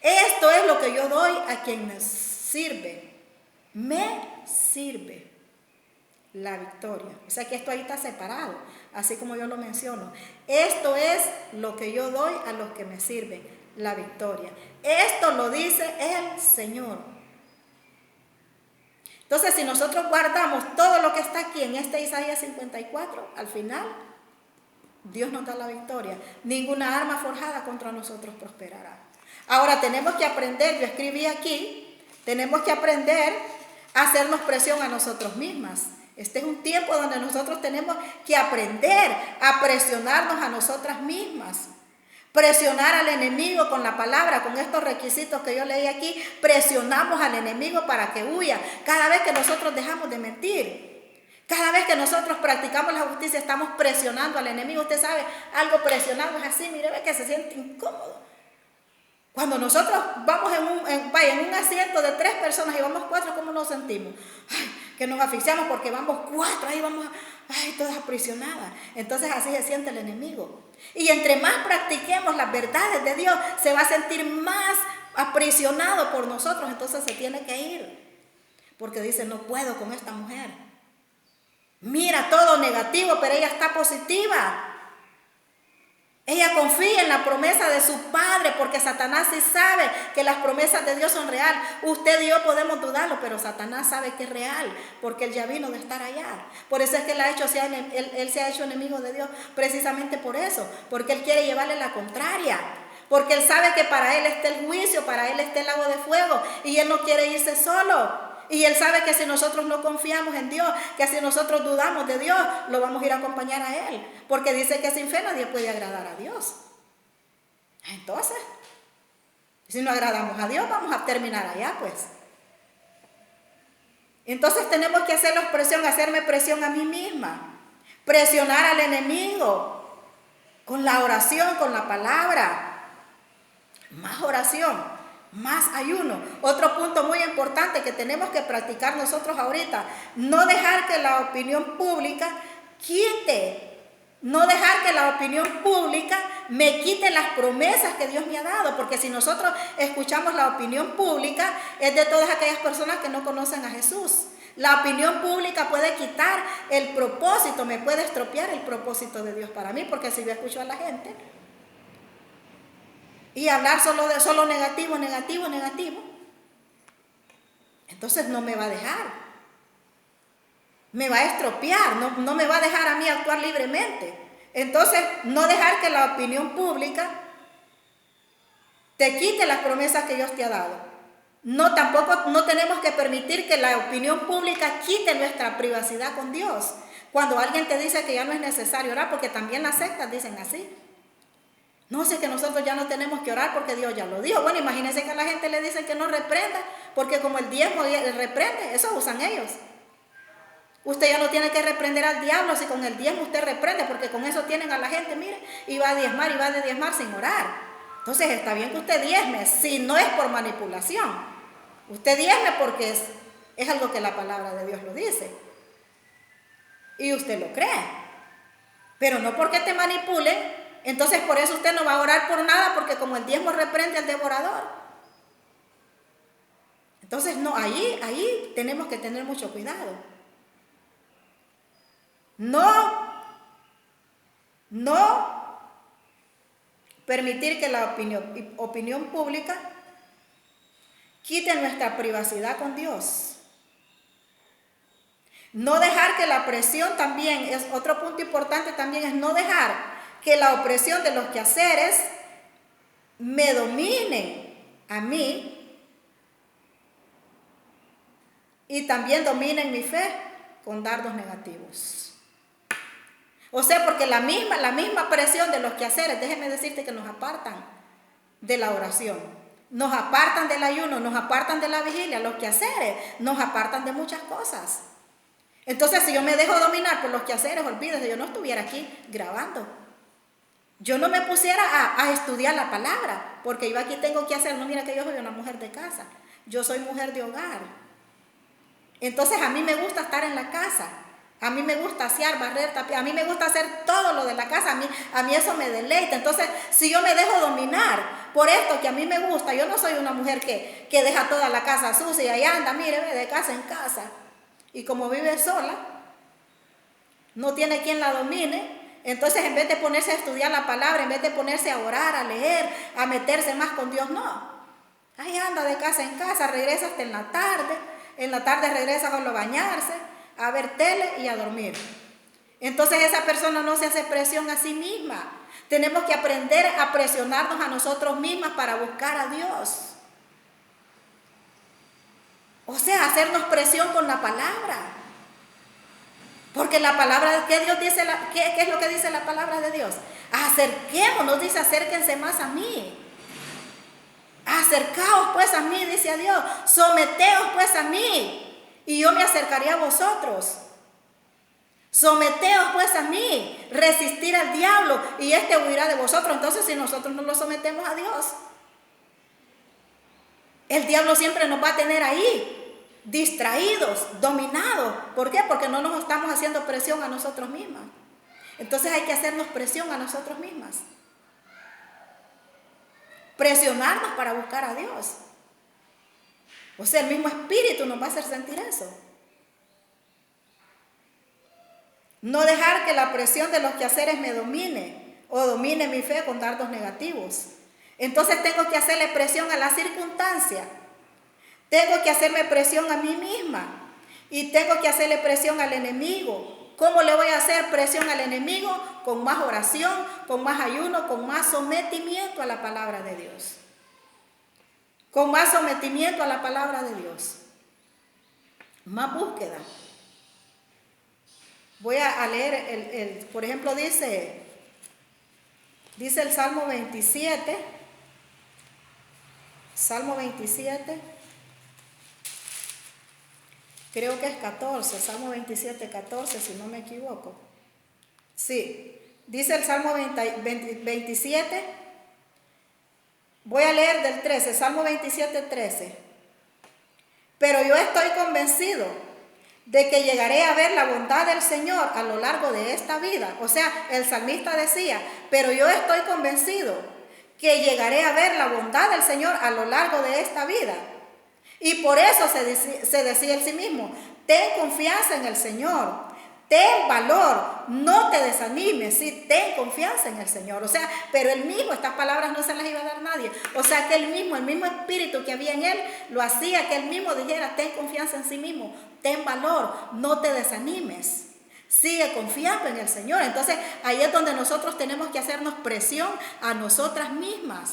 Esto es lo que yo doy a quien me sirve. Me sirve la victoria. O sea que esto ahí está separado, así como yo lo menciono. Esto es lo que yo doy a los que me sirven. La victoria. Esto lo dice el Señor. Entonces, si nosotros guardamos todo lo que está aquí en este Isaías 54, al final, Dios nos da la victoria. Ninguna arma forjada contra nosotros prosperará. Ahora, tenemos que aprender, yo escribí aquí, tenemos que aprender a hacernos presión a nosotros mismas. Este es un tiempo donde nosotros tenemos que aprender a presionarnos a nosotras mismas. Presionar al enemigo con la palabra, con estos requisitos que yo leí aquí, presionamos al enemigo para que huya. Cada vez que nosotros dejamos de mentir, cada vez que nosotros practicamos la justicia, estamos presionando al enemigo. Usted sabe, algo presionado es así, mire, ve que se siente incómodo. Cuando nosotros vamos en un asiento de 3 personas y vamos 4, ¿cómo nos sentimos? Ay, que nos asfixiamos porque vamos 4, ahí vamos, todas aprisionadas. Entonces así se siente el enemigo. Y entre más practiquemos las verdades de Dios, se va a sentir más aprisionado por nosotros. Entonces se tiene que ir. Porque dice, no puedo con esta mujer. Mira todo negativo, pero ella está positiva. Ella confía en la promesa de su Padre, porque Satanás sí sabe que las promesas de Dios son real. Usted y yo podemos dudarlo, pero Satanás sabe que es real, porque él ya vino de estar allá. Por eso es que él se ha hecho enemigo de Dios, precisamente por eso, porque él quiere llevarle la contraria. Porque él sabe que para él está el juicio, para él está el lago de fuego, y él no quiere irse solo. Y él sabe que si nosotros no confiamos en Dios, que si nosotros dudamos de Dios, lo vamos a ir a acompañar a Él. Porque dice que sin fe nadie puede agradar a Dios. Entonces, si no agradamos a Dios, vamos a terminar allá, pues. Entonces tenemos que hacerme presión a mí misma. Presionar al enemigo con la oración, con la palabra. Más oración. Más ayuno. Otro punto muy importante que tenemos que practicar nosotros ahorita: no dejar que la opinión pública me quite las promesas que Dios me ha dado, porque si nosotros escuchamos la opinión pública, es de todas aquellas personas que no conocen a Jesús. La opinión pública puede quitar el propósito, me puede estropear el propósito de Dios para mí, porque si yo escucho a la gente y hablar solo negativo, entonces no me va a dejar. Me va a estropear, no me va a dejar a mí actuar libremente. Entonces, no dejar que la opinión pública te quite las promesas que Dios te ha dado. Tampoco no tenemos que permitir que la opinión pública quite nuestra privacidad con Dios. Cuando alguien te dice que ya no es necesario orar, porque también las sectas dicen así. No sé, que nosotros ya no tenemos que orar porque Dios ya lo dijo. Bueno, imagínense que a la gente le dicen que no reprenda, porque como el diezmo reprende, eso usan ellos. Usted ya no tiene que reprender al diablo si con el diezmo usted reprende, porque con eso tienen a la gente, mire, y va a diezmar sin orar. Entonces está bien que usted diezme, si no es por manipulación. Usted diezme porque es algo que la palabra de Dios lo dice. Y usted lo cree. Pero no porque te manipulen. Entonces por eso usted no va a orar por nada, porque como el diezmo reprende al devorador. Entonces no, ahí tenemos que tener mucho cuidado. No permitir que la opinión pública quite nuestra privacidad con Dios. No dejar que la presión también, es otro punto importante también, es no dejar que la opresión de los quehaceres me domine a mí y también dominen mi fe con dardos negativos. O sea, porque la misma presión de los quehaceres, déjeme decirte que nos apartan de la oración, nos apartan del ayuno, nos apartan de la vigilia. Los quehaceres nos apartan de muchas cosas. Entonces, si yo me dejo dominar por los quehaceres, olvídese, yo no estuviera aquí grabando. Yo no me pusiera a estudiar la palabra, porque yo aquí tengo que hacer. No, mira que yo soy una mujer de casa, yo soy mujer de hogar. Entonces a mí me gusta estar en la casa, a mí me gusta asear, barrer, tapiar, a mí me gusta hacer todo lo de la casa, a mí eso me deleita. Entonces, si yo me dejo dominar por esto que a mí me gusta, yo no soy una mujer que deja toda la casa sucia y anda, mire, de casa en casa. Y como vive sola, no tiene quien la domine. Entonces, en vez de ponerse a estudiar la palabra, en vez de ponerse a orar, a leer, a meterse más con Dios, no. Ahí anda de casa en casa, regresa hasta en la tarde regresa solo a bañarse, a ver tele y a dormir. Entonces esa persona no se hace presión a sí misma. Tenemos que aprender a presionarnos a nosotros mismas para buscar a Dios. O sea, hacernos presión con la palabra. Porque la palabra, ¿qué Dios dice? ¿Qué es lo que dice la palabra de Dios? Acerquémonos, dice, acérquense más a mí. Acercaos pues a mí, dice a Dios. Someteos pues a mí, y yo me acercaré a vosotros. Someteos pues a mí, resistir al diablo, y éste huirá de vosotros. Entonces, si nosotros no lo sometemos a Dios, el diablo siempre nos va a tener ahí, distraídos, dominados. ¿Por qué? Porque no nos estamos haciendo presión a nosotros mismas. Entonces hay que hacernos presión a nosotros mismas. Presionarnos para buscar a Dios. O sea, el mismo espíritu nos va a hacer sentir eso. No dejar que la presión de los quehaceres me domine. o domine mi fe con dardos negativos. Entonces tengo que hacerle presión a la circunstancia. Tengo que hacerme presión a mí misma. Y tengo que hacerle presión al enemigo. ¿Cómo le voy a hacer presión al enemigo? Con más oración, con más ayuno, con más sometimiento a la palabra de Dios. Con más sometimiento a la palabra de Dios. Más búsqueda. Voy a leer, por ejemplo, dice el Salmo 27. Salmo 27. Creo que es 14, Salmo 27, 14, si no me equivoco. Sí, dice el Salmo 27, voy a leer del 13, Salmo 27, 13. Pero yo estoy convencido de que llegaré a ver la bondad del Señor a lo largo de esta vida. O sea, el salmista decía, pero yo estoy convencido que llegaré a ver la bondad del Señor a lo largo de esta vida. Y por eso se decía en sí mismo, ten confianza en el Señor, ten valor, no te desanimes, sí, ten confianza en el Señor. O sea, pero él mismo, estas palabras no se las iba a dar nadie. O sea, que el mismo espíritu que había en él, lo hacía que él mismo dijera, ten confianza en sí mismo, ten valor, no te desanimes. Sigue confiando en el Señor. Entonces, ahí es donde nosotros tenemos que hacernos presión a nosotras mismas.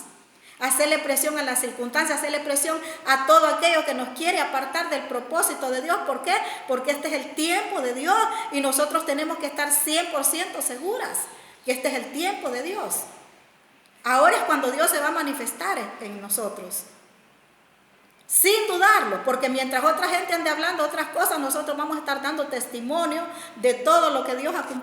Hacerle presión a las circunstancias, hacerle presión a todo aquello que nos quiere apartar del propósito de Dios. ¿Por qué? Porque este es el tiempo de Dios y nosotros tenemos que estar 100% seguras que este es el tiempo de Dios. Ahora es cuando Dios se va a manifestar en nosotros. Sin dudarlo, porque mientras otra gente ande hablando otras cosas, nosotros vamos a estar dando testimonio de todo lo que Dios ha cumplido.